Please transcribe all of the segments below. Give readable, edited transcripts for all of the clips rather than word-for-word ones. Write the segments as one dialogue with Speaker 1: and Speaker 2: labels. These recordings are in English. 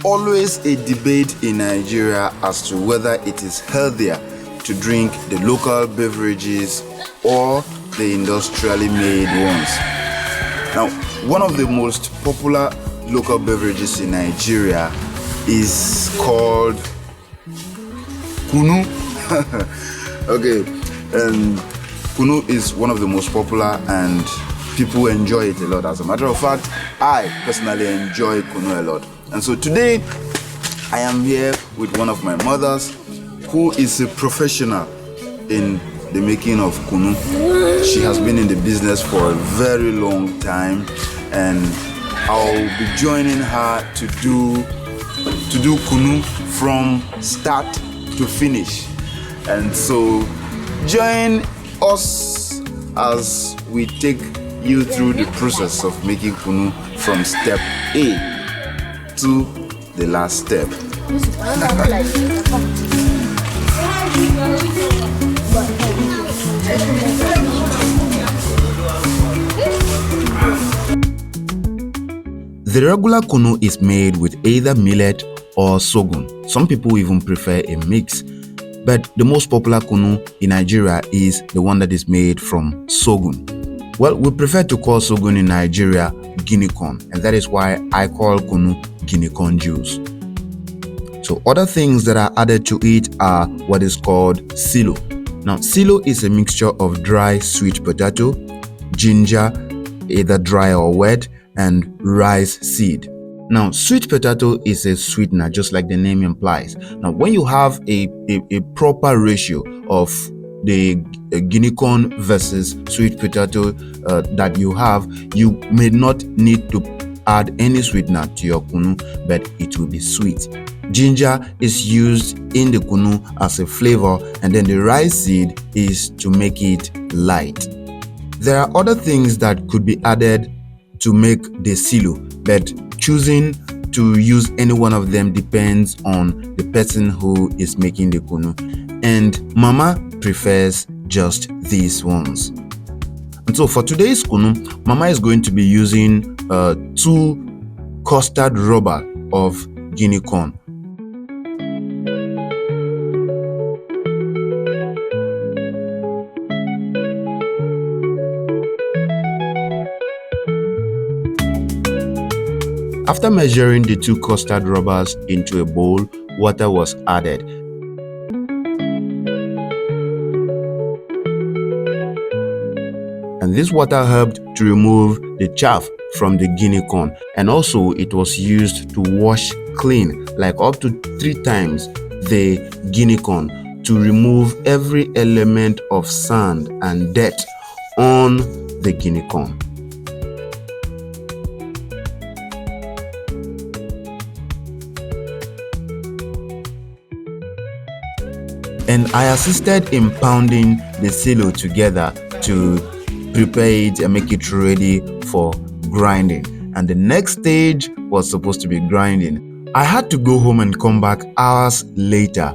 Speaker 1: always a debate in Nigeria as to whether it is healthier to drink the local beverages or the industrially made ones. Now, one of the most popular local beverages in Nigeria is called Kunu. Okay, Kunu is one of the most popular and people enjoy it a lot. As a matter of fact, I personally enjoy Kunu a lot. And so today, I am here with one of my mothers who is a professional in the making of Kunu. She has been in the business for a very long time, and I'll be joining her to do Kunu from start to finish. And so join us as we take you through the process of making Kunu from step A to the last step. The regular Kunu is made with either millet or sorghum. Some people even prefer a mix. But the most popular Kunu in Nigeria is the one that is made from sorghum. Well, we prefer to call sorghum in Nigeria Guinea corn, and that is why I call Kunu Guinea corn juice. So other things that are added to it are what is called silo. Now, silo is a mixture of dry sweet potato, ginger, either dry or wet, and rice seed. Now, sweet potato is a sweetener, just like the name implies. Now, when you have a proper ratio of the Guinea corn versus sweet potato that you have, you may not need to add any sweetener to your Kunu, but it will be sweet. Ginger is used in the Kunu as a flavor, and then the rice seed is to make it light. There are other things that could be added to make the silo, but choosing to use any one of them depends on the person who is making the Kunu, and Mama prefers just these ones. And so for today's Kunu, Mama is going to be using 2 custard rubber of Guinea corn. After measuring the 2 custard rubbers into a bowl, water was added. And this water helped to remove the chaff from the Guinea corn, and also it was used to wash clean, like up to 3 times the Guinea corn, to remove every element of sand and dirt on the Guinea corn. And I assisted in pounding the silo together to prepare it and make it ready for grinding. And the next stage was supposed to be grinding. I had to go home and come back hours later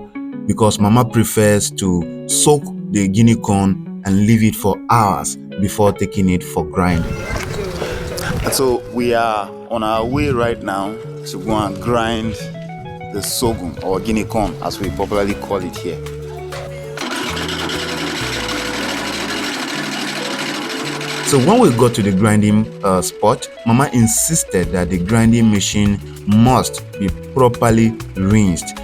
Speaker 1: because Mama prefers to soak the Guinea corn and leave it for hours before taking it for grinding. And so we are on our way right now to go and grind the sorghum, or Guinea corn as we popularly call it here. So when we got to the grinding spot, Mama insisted that the grinding machine must be properly rinsed.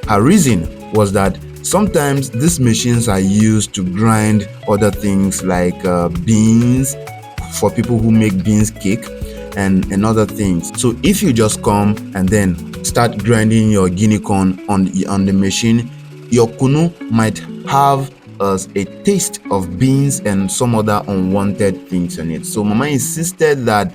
Speaker 1: Her reason was that sometimes these machines are used to grind other things like beans, for people who make beans cake and other things. So if you just come and then start grinding your Guinea corn on the machine, your Kunu might have a taste of beans and some other unwanted things on it. So Mama insisted that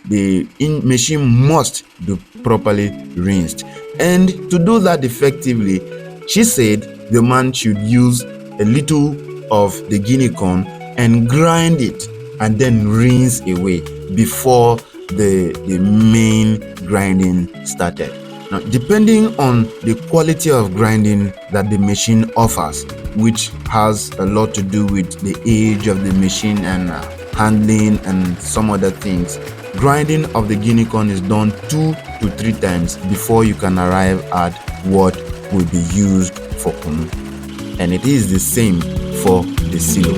Speaker 1: the machine must be properly rinsed, and to do that effectively, she said the man should use a little of the Guinea corn and grind it and then rinse away before the main grinding started. Now, depending on the quality of grinding that the machine offers, which has a lot to do with the age of the machine and handling and some other things, grinding of the Guinea corn is done 2 to 3 times before you can arrive at what will be used for Kunu. And it is the same for the silo.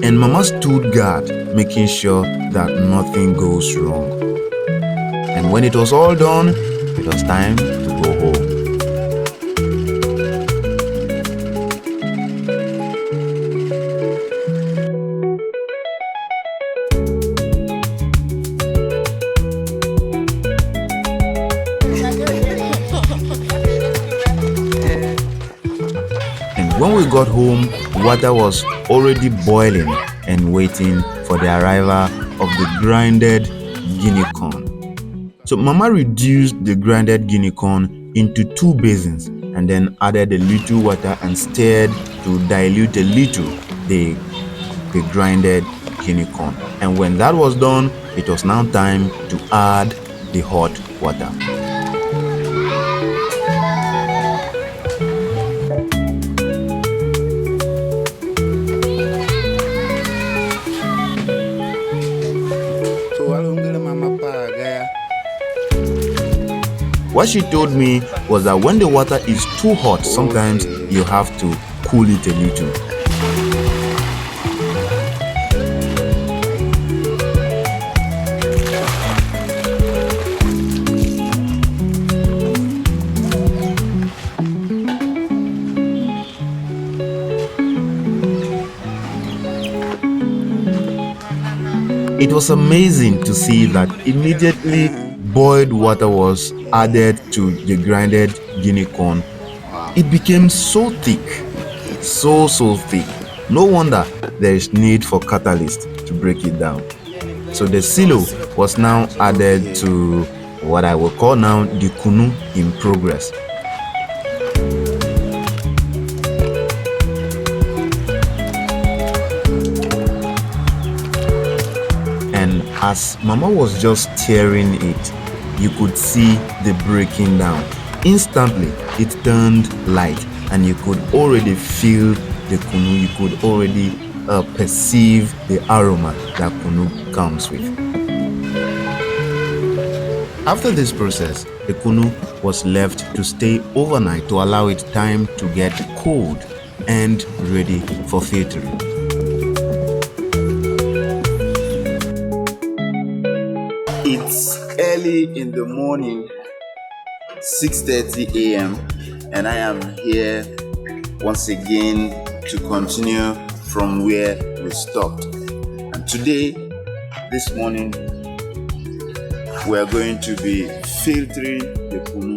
Speaker 1: And Mama stood guard, making sure that nothing goes wrong. And when it was all done, it was time to go home. And when we got home, water was already boiling and waiting for the arrival of the grinded guinea corn. So Mama reduced the grinded guinea corn into 2 basins and then added a little water and stirred to dilute a little the grinded guinea corn. And when that was done, it was now time to add the hot water. What she told me was that when the water is too hot, sometimes you have to cool it a little. It was amazing to see that immediately boiled water was added to the grinded guinea corn. It became so thick, so thick. No wonder there is need for catalyst to break it down. So the silo was now added to what I will call now the Kunu in progress. And as Mama was just stirring it, you could see the breaking down. Instantly, it turned light and you could already feel the Kunu. You could already perceive the aroma that Kunu comes with. After this process, the Kunu was left to stay overnight to allow it time to get cold and ready for filtering.
Speaker 2: It's early in the morning, 6:30 a.m. and I am here once again to continue from where we stopped. And today, this morning, we are going to be filtering the Kunu.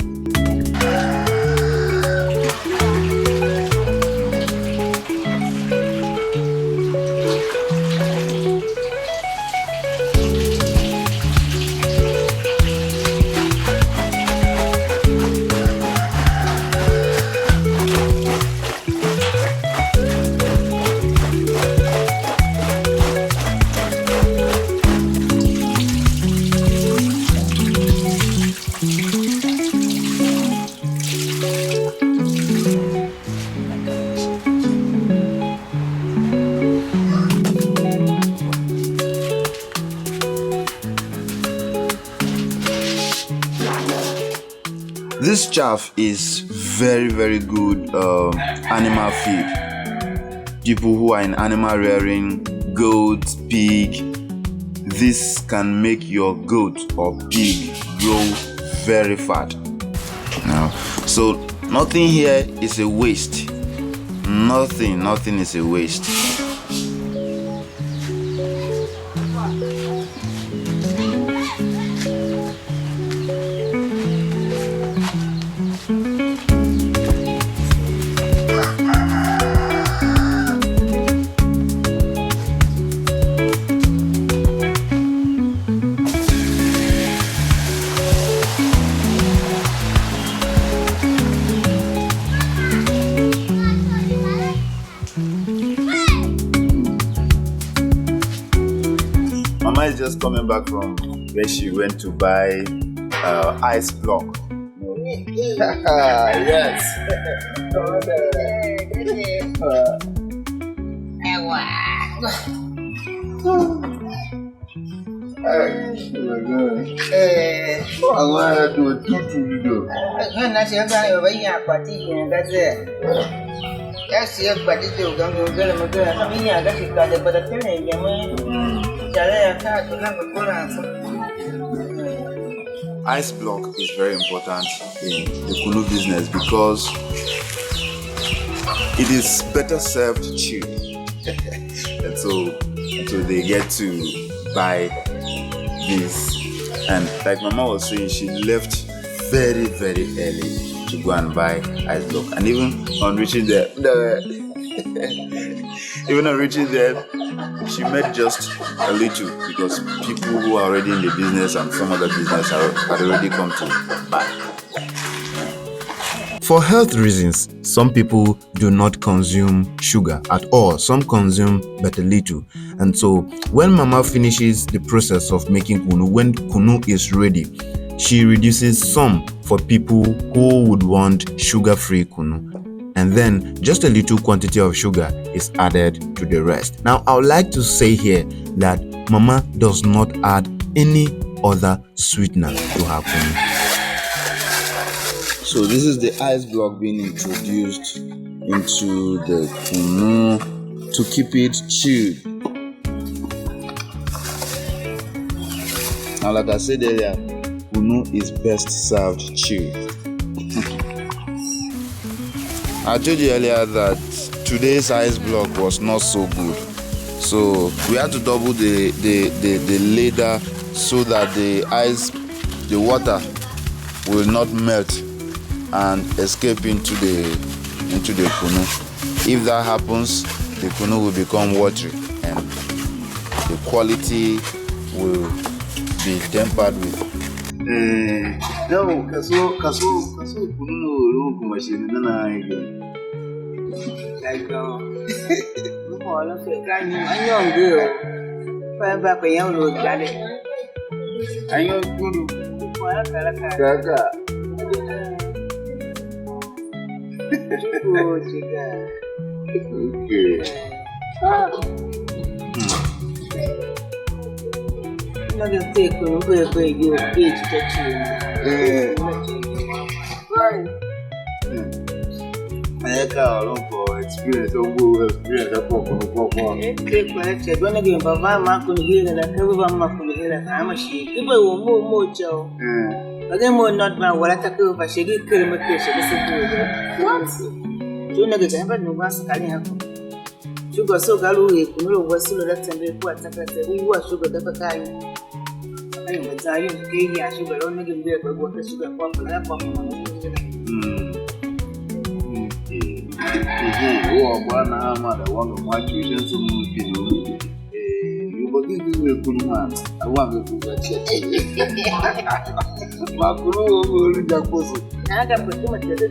Speaker 2: This chaff is very good animal feed. People who are in animal rearing, goat, pig, this can make your goat or pig grow very fat. Now, so nothing here is a waste. Nothing is a waste. Mama is just coming back from where she went to buy ice block. Yes. I'm gonna do it too. Ice block is very important in the Kunu business because it is better served chilled. and so they get to buy this. And like Mama was saying, she left very, very early to go and buy ice block. And even on reaching there, she made just a little because people who are already in the business and some other business had already come to buy.
Speaker 1: For health reasons, some people do not consume sugar at all. Some consume but a little. And so when Mama finishes the process of making Kunu, when Kunu is ready, she reduces some for people who would want sugar-free Kunu. And then just a little quantity of sugar is added to the rest. Now, I would like to say here that Mama does not add any other sweetener to her Kunu.
Speaker 2: So this is the ice block being introduced into the Kunu to keep it chilled. Now, like I said earlier, Kunu is best served chilled. I told you earlier that today's ice block was not so good, so we had to double the ladder so that the water will not melt and escape into the Kunu. If that happens, the Kunu will become watery and the quality will be tempered with. No, kaso Kunu no kumashini nana again. Like no all of it can anyo ngwe pa ba ko yan lo gale. Anyo Kunu. Kaka. Oh, chica. Okay. I'm not gonna take Kunu for you age I got a lot of experience. Again, more not my what I take over. She did kill my case. What? You know, the ever no was carrying her. Sugar so gallery, Kunu was so that and report. We were sugar the time. I was dying to get sugar only in there, but what the sugar popular. Oh, one mother, one of my children, so you give me a good man. I want to do that. Makuru will Jacoso. I got put too much of the day,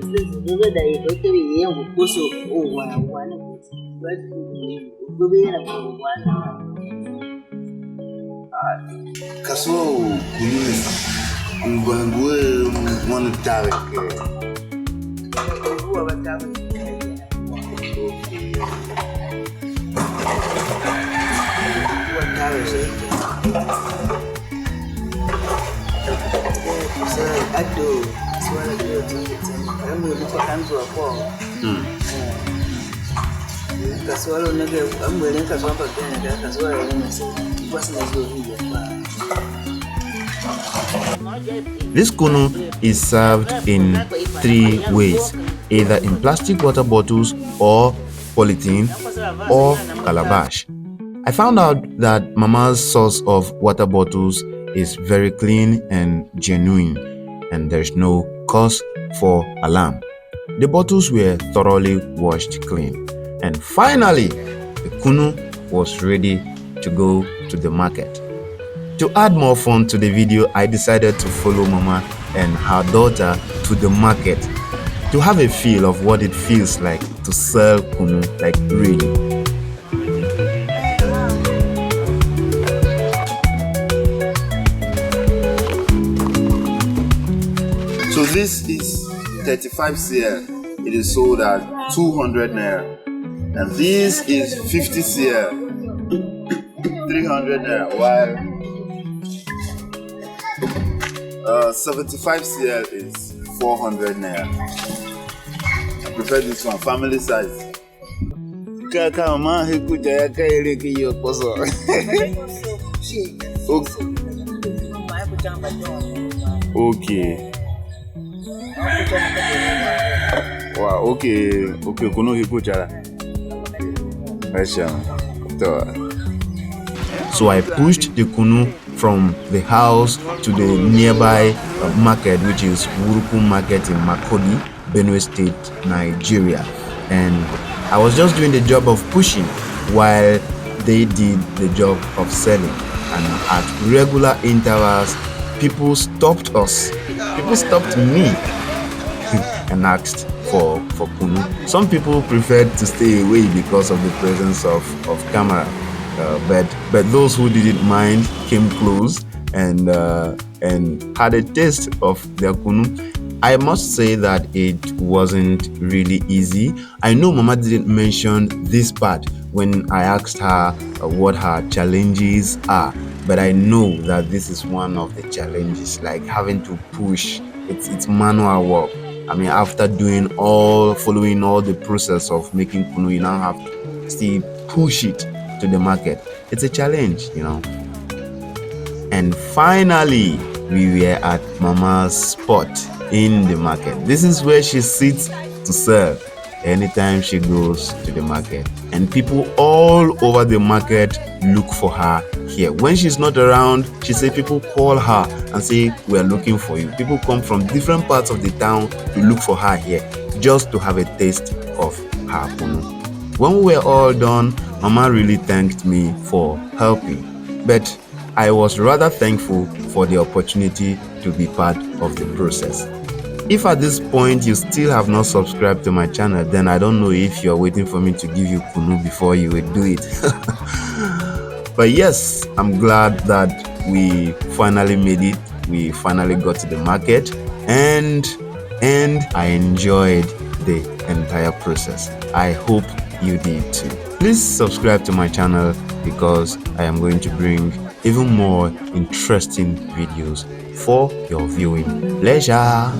Speaker 2: but the young Coso, oh, one, but will be in a one. Caso, I'm going to one direct. I do. I'm going to come to a fall. That's what I'm willing to come again. That's what I wasn't as good.
Speaker 1: This Kunu is served in 3 ways, either in plastic water bottles or polythene or calabash. I found out that Mama's source of water bottles is very clean and genuine, and there's no cause for alarm. The bottles were thoroughly washed clean. And finally, the Kunu was ready to go to the market. To add more fun to the video, I decided to follow Mama and her daughter to the market to have a feel of what it feels like to sell Kunu, like really.
Speaker 2: So this is 35 cl, it is sold at 200 naira. And this is 50 cl, 300 naira, while 75 cl is 400 naira. I prefer this one, family size. Okay. Wow, okay, Kunu hiku chara.
Speaker 1: So I pushed the Kunu from the house to the nearby market, which is Wuruku Market in Makodi, Benue State, Nigeria. And I was just doing the job of pushing while they did the job of selling. And at regular intervals, people stopped us. People stopped me and asked for Kunu. Some people preferred to stay away because of the presence of camera. But those who didn't mind came close and had a taste of their Kunu. I must say that it wasn't really easy. I know Mama didn't mention this part when I asked her what her challenges are, but I know that this is one of the challenges, like having to push. It's manual work. I mean, after following all the process of making Kunu, you now have to still push it to the market. It's a challenge, you know. And finally, we were at Mama's spot in the market. This is where she sits to serve anytime she goes to the market. And people all over the market look for her here. When she's not around, she says people call her and say, "We are looking for you." People come from different parts of the town to look for her here, just to have a taste of her Kunu. When we were all done, Mama really thanked me for helping. But I was rather thankful for the opportunity to be part of the process. If at this point you still have not subscribed to my channel, then I don't know if you're waiting for me to give you Kunu before you would do it. But yes, I'm glad that we finally made it. We finally got to the market and I enjoyed the entire process. I hope you did too. Please subscribe to my channel because I am going to bring even more interesting videos for your viewing pleasure.